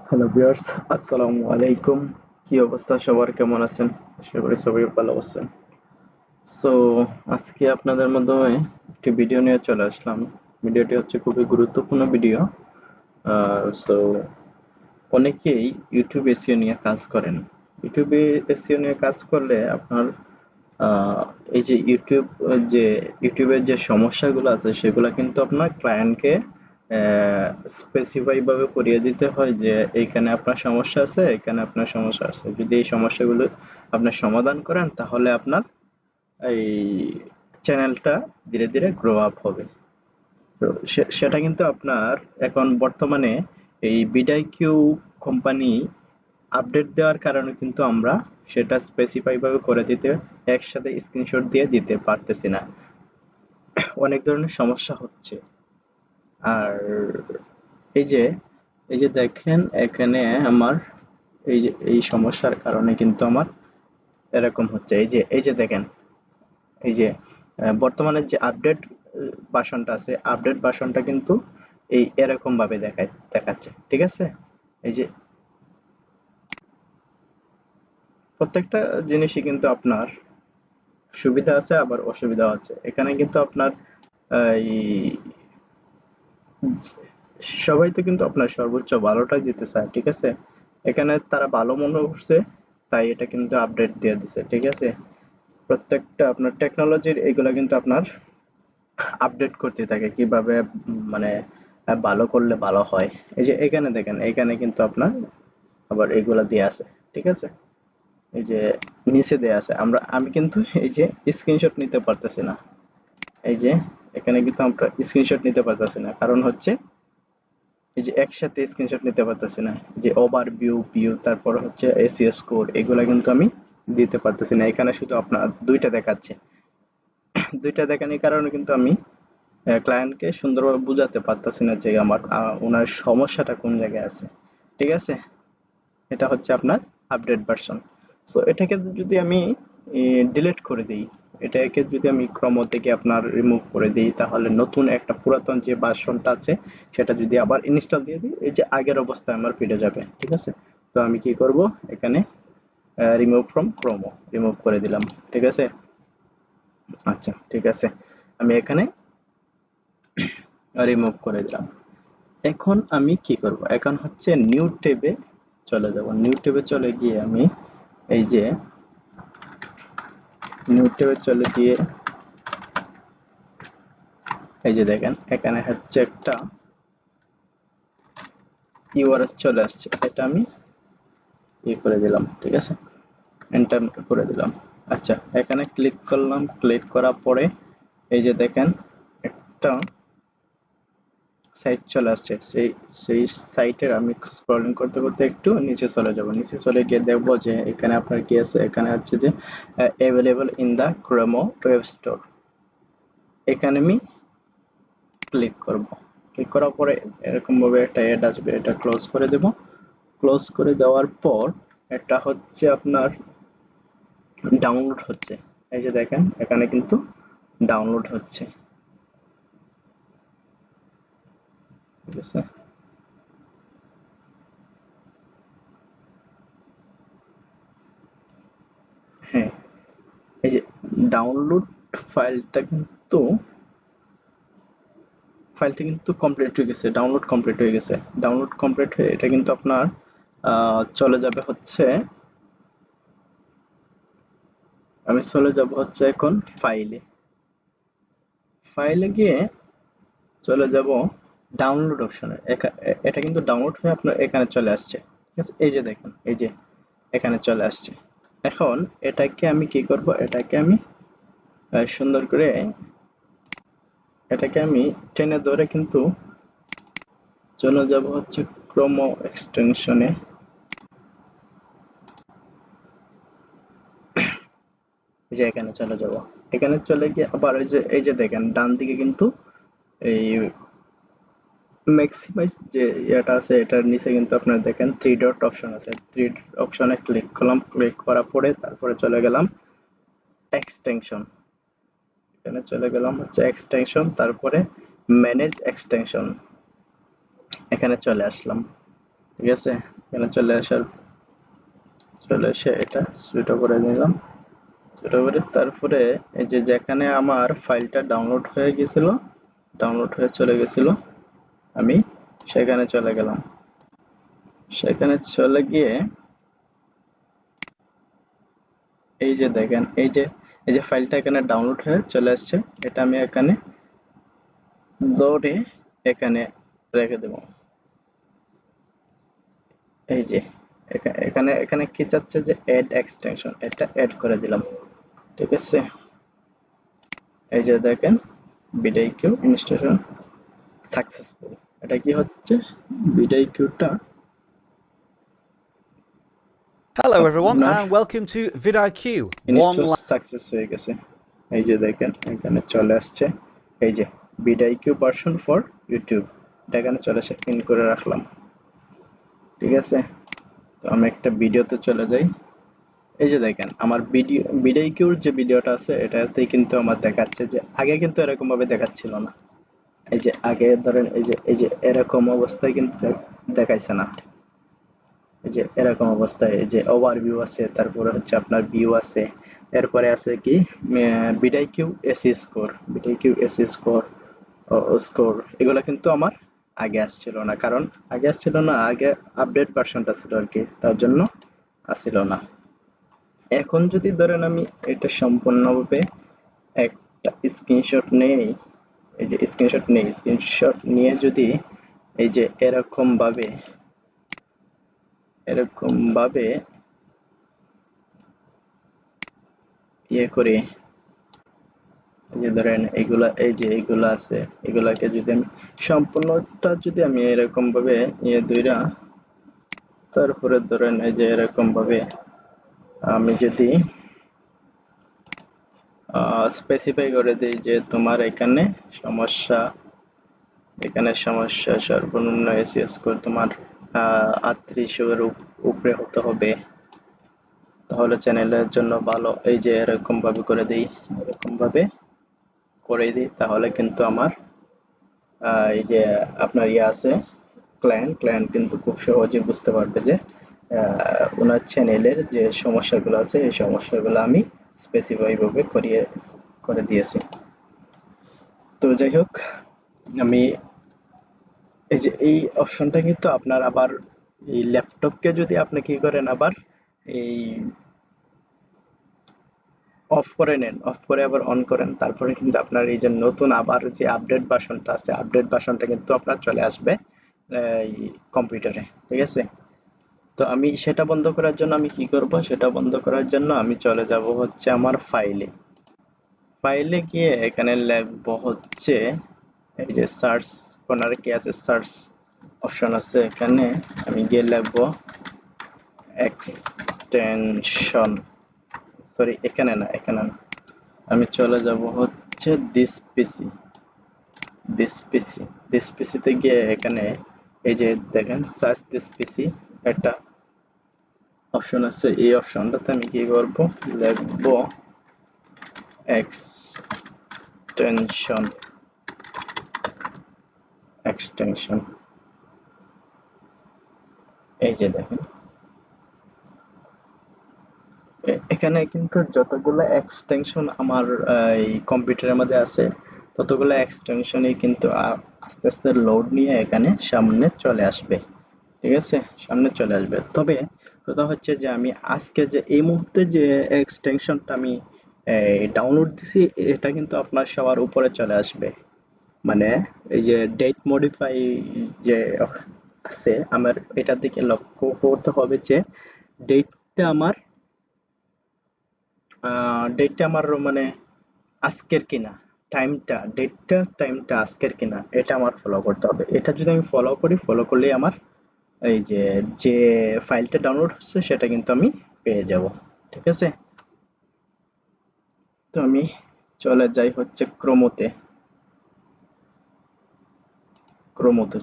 Hello viewers, আসসালামু আলাইকুম। কি অবস্থা সবার, কেমন আছেন? আশা করি সবাই ভালো আছেন। সো আজকে আপনাদের মাধ্যমে একটি ভিডিও নিয়ে চলে আসলাম। ভিডিওটি হচ্ছে খুবই গুরুত্বপূর্ণ ভিডিও। সো অনেকেই ইউটিউব এসইও নিয়ে কাজ করেন। ইউটিউবে এসইও নিয়ে কাজ করলে আপনার এই যে যে ইউটিউবের যে সমস্যাগুলো আছে সেগুলো কিন্তু আপনার ক্লায়েন্টকে স্পেসিফাই ভাবে করিয়ে দিতে হয় যে এইখানে আপনার সমস্যা আছে, এখানে আপনার সমস্যা আছে। যদি এই সমস্যাগুলো আপনার সমাধান করেন তাহলে আপনার এই চ্যানেলটা ধীরে ধীরে গ্রো আপ হবে। তো সেটা কিন্তু আপনার এখন বর্তমানে এই বিডাইকিউ কোম্পানি আপডেট দেওয়ার কারণে কিন্তু আমরা সেটা স্পেসিফাই ভাবে করে দিতে একসাথে স্ক্রিনশট দিয়ে দিতে পারতেছি না। অনেক ধরনের সমস্যা হচ্ছে। আর এই যে এই যে দেখেন এখানে আমার এই সমস্যার কারণে কিন্তু আমার এরকম হচ্ছে। এই যে দেখেন, এই যে বর্তমানে যে আপডেট ভার্সনটা আছে, আপডেট ভার্সনটা কিন্তু এরকম ভাবে দেখাচ্ছে। ঠিক আছে? এই যে প্রত্যেকটা জিনিসই কিন্তু আপনার সুবিধা আছে আবার অসুবিধা আছে। এখানে কিন্তু আপনার এই সবাই তো কিন্তু আপনার সর্বোচ্চ ভালোটাই দিতে চায়। ঠিক আছে? এখানে তারা ভালো মনে করছে, তাই এটা কিন্তু আপডেট দিয়ে দিছে। ঠিক আছে? প্রত্যেকটা আপনার টেকনোলজির এগুলা কিন্তু আপনার আপডেট করতে থাকে কিভাবে মানে ভালো করলে ভালো হয়। এই যে এখানে দেখেন, এখানে কিন্তু আপনার আবার এগুলা দিয়ে আছে। ঠিক আছে? এই যে নিচে দেয়া আছে। আমি কিন্তু এই যে স্ক্রিনশট নিতে পারতেছি না। এই যে এখানে কিন্তু আমরা স্ক্রিনশট নিতে পারতেছি না, কারণ হচ্ছে এই যে একসাথে স্ক্রিনশট নিতে পারতেছি না। যে ওভারভিউ তারপর হচ্ছে এসইও স্কোর এগুলা কিন্তু আমি দিতে পারতেছি না। এখানে শুধু আপনার দুইটা দেখাচ্ছে। দুইটা দেখানোর কারণে কিন্তু আমি ক্লায়েন্টকে সুন্দরভাবে বুঝাতে পারতেছি না যে আমার ওনার সমস্যাটা কোন জায়গায় আছে। ঠিক আছে? এটা হচ্ছে আপনার আপডেট ভার্সন। সো এটাকে যদি আমি ডিলিট করে দিই, এটাকে যদি আমি ক্রম থেকে আপনার রিমুভ করে দিই, তাহলে নতুন একটা পুরাতন যে ভার্সনটা আছে সেটা যদি আবার ইনস্টল দিয়ে দিই, এই যে আগের অবস্থায় আমার ফিরে যাবে। ঠিক আছে? তো আমি কি করব, এখানে রিমুভ ফ্রম ক্রোমো রিমুভ করে দিলাম। ঠিক আছে? আচ্ছা, ঠিক আছে, আমি এখানে রিমুভ করে দিলাম। এখন আমি কি করব, এখন হচ্ছে নিউ ট্যাবে চলে যাব। নিউ ট্যাবে চলে গিয়ে আমি এই যে নিউ ট্যাবে চলে গিয়ে এই যে দেখেন এখানে হচ্ছে একটা ইউআরএল চলে আসছে, এটা আমি করে দিলাম। ঠিক আছে? এন্টার করে দিলাম। আচ্ছা, এখানে ক্লিক করলাম। ক্লিক করার পরে এই যে দেখেন একটা সাইট চলে আসছে। সেই সাইটের আমি স্ক্রলিং করতে করতে একটু নিচে চলে যাব। নিচে চলে গিয়ে দেখবো যে এখানে আপনার কি আছে, এখানে হচ্ছে যে available in the Chrome web store. এখানে আমি ক্লিক করব। ক্লিক করার পরে এরকম ভাবে একটা অ্যাড আসবে, এটা ক্লোজ করে দেব। ক্লোজ করে দেওয়ার পর এটা হচ্ছে আপনার ডাউনলোড হচ্ছে। এই যে দেখেন এখানে কিন্তু ডাউনলোড হচ্ছে। ঠিক আছে? হ্যাঁ, এই যে ডাউনলোড ফাইলটা কিন্তু ফাইলটা কিন্তু কমপ্লিট হয়ে গেছে। ডাউনলোড কমপ্লিট হয়ে গেছে। ডাউনলোড কমপ্লিট হয়ে এটা কিন্তু আপনার চলে যাবে হচ্ছে, আমি চলে যাব হচ্ছে এখন ফাইলে। ফাইলে গিয়ে চলে যাব ডাউনলোড অপশনে। এটা কিন্তু ডাউনলোড হয়ে আপনার এখানে চলে আসছে। ঠিক আছে? এই যে দেখেন, এই যে এখানে চলে আসছে। এখন এটাকে আমি কি করব, এটাকে আমি সুন্দর করে এটাকে আমি টেনে ধরে কিন্তু চলে যাব হচ্ছে ক্রোমো এক্সটেনশনে। এই যে এখানে চলে যাব। এখানে চলে গিয়ে আবার এই যে দেখেন ডান দিকে কিন্তু এই ম্যাক্সিমাইজ যে ইয়েটা আছে এটার নিচে কিন্তু আপনার দেখেন থ্রি ডট অপশন আছে। থ্রি অপশনে ক্লিক করলাম। ক্লিক করার পরে তারপরে চলে গেলাম এক্সটেনশন। এখানে চলে গেলাম হচ্ছে এক্সটেনশন, তারপরে ম্যানেজ এক্সটেনশন, এখানে চলে আসলাম। ঠিক আছে? এখানে চলে এসে এটা ছোট করে নিলাম, ছোট করে তারপরে এই যে যেখানে আমার ফাইলটা ডাউনলোড হয়ে চলে গেছিল, আমি সেখানে চলে গেলাম। সেখানে চলে গিয়ে এই যে দেখেন, এই যে ফাইলটা এখানে ডাউনলোড হয়ে চলে আসছে, এটা আমি এখানে ধরে এখানে রেখে দেব। এই যে এখানে এখানে কি চাচ্ছে যে অ্যাড এক্সটেনশন, এটা অ্যাড করে দিলাম। ঠিক আছে, এই যে দেখেন বিডিকিউ ইনস্টলেশন সাকসেসফুল। এটা কি হচ্ছে, বিডিকিউটা Hello everyone আপনার and welcome to vidIQ. Install success হয়ে গেছে। এই যে দেখেন এখানে চলে আসছে, এই যে vidIQ ভার্সন ফর ইউটিউব, এটা এখানে চলে আসে, ইন করে রাখলাম। ঠিক আছে, তো আমি একটা ভিডিওতে চলে যাই। এই যে দেখেন আমার vidIQর যে ভিডিওটা আছে এটাতেই কিন্তু আমার দেখাচ্ছে যে আগে কিন্তু এরকম ভাবে দেখাচ্ছিল না। এই যে আগে ধরেন এই যে এরকম অবস্থায় কিন্তু দেখাইছে না। এই যে এরকম অবস্থায় এই যে ওভারভিউ আছে, তারপরে হচ্ছে আপনার ভিউ আছে, এরপরে আছে কি vidIQ AC score, vidIQ AC score score, এগুলো কিন্তু আমার আগে আসছিল না। কারণ আগে আসছিল না, আগে আপডেট ভার্সনটা ছিল আর কি, তার জন্য আসছিল না। এখন যদি ধরেন আমি এটা সম্পূর্ণভাবে একটা স্ক্রিনশট নেই, এই যে স্ক্রিনশট নিয়ে যদি এই যে এরকম ভাবে ইয়ে করে, এই যে ধরেন এইগুলা আছে, এগুলাকে যদি আমি সম্পূর্ণটা যদি আমি এরকম ভাবে ধইরা, তারপরে ধরেন এই যে এরকম ভাবে আমি যদি স্পেসিফাই করে দিই যে তোমার সমস্যা এখানে সমস্যা সর্বনিম্ন এসি স্কোর তোমার 38 এর উপরে হতে হবে, তাহলে চ্যানেলের জন্য ভালো। এই যে এরকম ভাবে করে দিই, তাহলে কিন্তু আমার এই যে আপনার আছে ক্লায়েন্ট কিন্তু খুব সহজে বুঝতে পারবে যে ওনার চ্যানেলের যে সমস্যাগুলো আছে এই সমস্যাগুলো আমি স্পেসিফাই ভাবে করে দিয়েছি। তো যাই হোক, আমি এই যে এই অপশনটা কিন্তু আপনার আবার এই ল্যাপটপকে যদি আপনি কি করেন আবার এই অফ করে নেন, অফ করে আবার অন করেন, তারপরে কিন্তু আপনার এই যে নতুন আবার যে আপডেট ভার্সনটা আছে, আপডেট ভার্সনটা কিন্তু আপনার চলে আসবে এই কম্পিউটারে। ঠিক আছে, তো আমি সেটা বন্ধ করার জন্য আমি কি করব, সেটা বন্ধ করার জন্য আমি চলে যাব হচ্ছে আমার ফাইলে গিয়ে এখানে লিখবো হচ্ছে এই যে সার্চ কর্নারে কি আছে, সার্চ অপশন আছে, এখানে আমি গিয়ে লিখবো এক্সটেনশন, সরি এখানে না, আমি চলে যাব হচ্ছে দিস পিসিতে গিয়ে এখানে এই যে দেখেন সার্চ দিস পিসি একটা অপশন আছে, এই অপশনটাতে আমি কি করব, লিখবো এক্সটেনশন। এই যে দেখেন এখানে কিন্তু যতগুলো এক্সটেনশন আমার এই কম্পিউটারের মধ্যে আছে ততগুলো এক্সটেনশনই কিন্তু আস্তে আস্তে লোড নিয়ে এখানে সামনে চলে আসবে। ঠিক আছে, সামনে চলে আসবে। তবে কথা হচ্ছে যে আমি আজকে যে এই মুহূর্তে যে এক্সটেনশনটা আমি ডাউনলোড দিছি এটা কিন্তু আপনার সবার উপরে চলে আসবে। মানে এই যে ডেট মডিফাই যে আছে আমার, এটার দিকে লক্ষ্য করতে হবে যে ডেটটা আমার মানে আজকের কিনা, টাইমটা আজকের কিনা, এটা আমার ফলো করতে হবে। এটা যদি আমি ফলো করলেই আমার এই যে ফাইলটা ডাউনলোড হচ্ছে সেটা কিন্তু আমি পেয়ে যাব। ঠিক আছে, তো আমি চলে যাই হচ্ছে ক্রোমোতে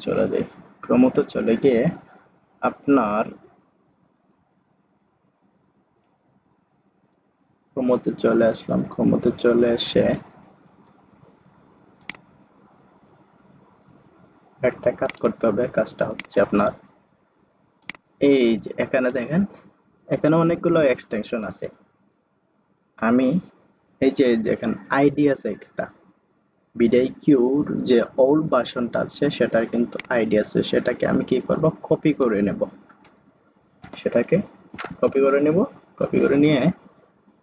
চলে যাই। ক্রোমোতে চলে গিয়ে আপনার ক্রোমোতে চলে আসলাম, ক্রোমোতে চলে এসে একটা কাজ করতে হবে, কাজটা হচ্ছে আপনার এই যে এখানে দেখেন, এখানে অনেকগুলো এক্সটেনশন আছে। আমি এই যে এখানে আইডি আছে একটা, বিডিকিউর যে ওল্ড ভার্সনটা আছে সেটার কিন্তু আইডি আছে, সেটাকে আমি কি করব, কপি করে নেব। সেটাকে কপি করে নেব, কপি করে নিয়ে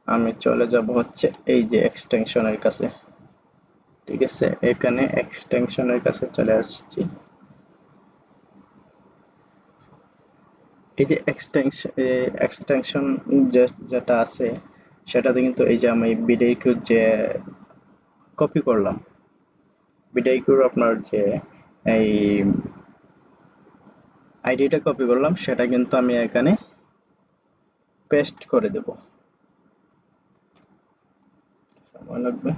আমি চলে যাব হচ্ছে এই যে এক্সটেনশনের কাছে। ঠিক আছে, এখানে এক্সটেনশনের কাছে চলে আসছি। এই যে এক্সটেনশন যেটা আছে সেটাতে কিন্তু এই যে আমি বিডিকিউর যে কপি করলাম, বিডিকিউর আপনার যে এই আইডিটা কপি করলাম সেটা কিন্তু আমি এখানে পেস্ট করে দেব। সময় লাগবে।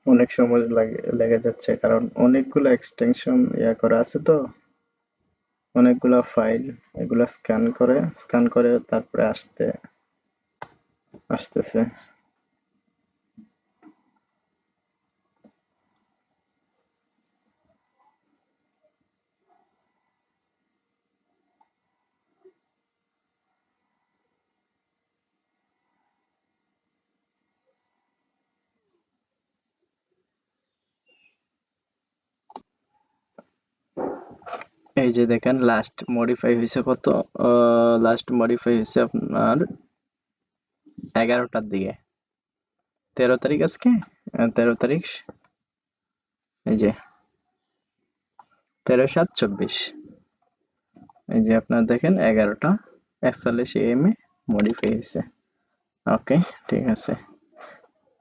অনেক সময় লেগে যাচ্ছে কারণ অনেকগুলো এক্সটেনশন করা আছে তো, অনেকগুলা ফাইল, এগুলা স্ক্যান করে তারপরে আসতেছে। এই যে দেখেন লাস্ট মডিফাই হয়েছে কত, লাস্ট মডিফাই হয়েছে আপনার 11টার দিকে, 13 তারিখ আজকে, 13 তারিখ, এই যে 13/7/24, এই যে আপনার দেখেন 11টা 41 AM মডিফাই হয়েছে। ওকে, ঠিক আছে।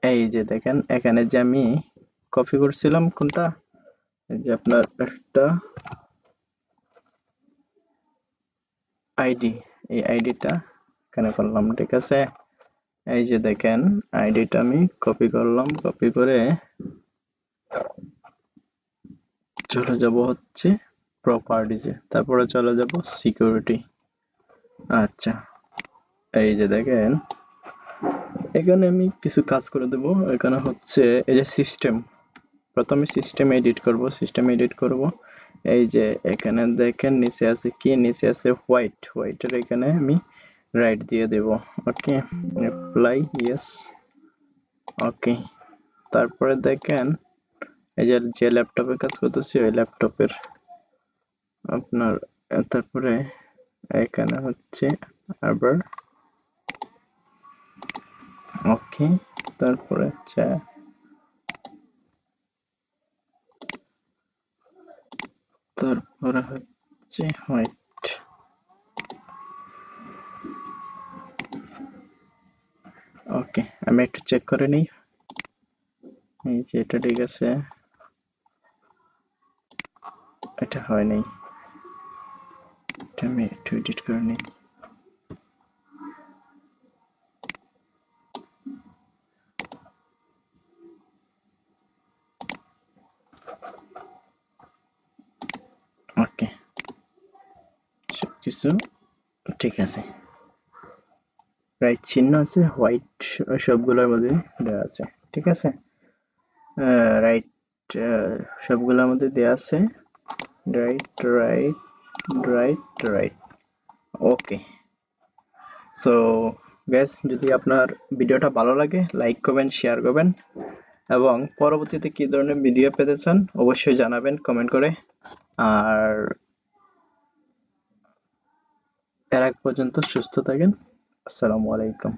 এই যে দেখেন এখানে যে আমি কপি করছিলাম কোনটা, এই যে আপনার একটা আইডি, এই আইডিটা এখানে করলাম, ঠিক আছে। এই যে দেখেন আইডিটা আমি কপি করলাম, কপি করে চলে যাব হচ্ছে প্রপার্টিজে, তারপরে চলে যাব সিকিউরিটি। আচ্ছা, এই যে দেখেন এখানে আমি কিছু কাজ করে দেব। এখানে হচ্ছে এই যে সিস্টেম, প্রথমে সিস্টেম এডিট করব, সিস্টেম এডিট করব। এই যে এখানে দেখেন নিচে আছে কি, নিচে আছে হোয়াইট, হোয়াইটের এখানে আমি রাইট দিয়ে দেব। ওকে, অ্যাপ্লাই, ইয়েস, ওকে। তারপরে দেখেন এই যে যে ল্যাপটপে কাজ করতেছি ওই ল্যাপটপের আপনার তারপরে এখানে হচ্ছে আবার ওকে, তারপরে হচ্ছে হোয়াইট। ওকে, আমি একটু চেক করে নিই। এই যে এটা ঠিক আছে, এটা হয় নাই, এটা আমি একটু এডিট করে নিই। ওকে, সবকিছু ঠিক আছে, রাইট চিহ্ন আছে, হোয়াইট সবগুলোর মধ্যে দেওয়া আছে, ঠিক আছে। রাইট সবগুলোর মধ্যে দেওয়া আছে, রাইট রাইট রাইট রাইট। ওকে, সো গ্যাস, যদি আপনার ভিডিওটা ভালো লাগে লাইক করবেন, শেয়ার করবেন, এবং পরবর্তীতে কি ধরনের ভিডিও পেতে চান অবশ্যই জানাবেন কমেন্ট করে। আর এর আগ পর্যন্ত সুস্থ থাকেন। আসসালামু আলাইকুম।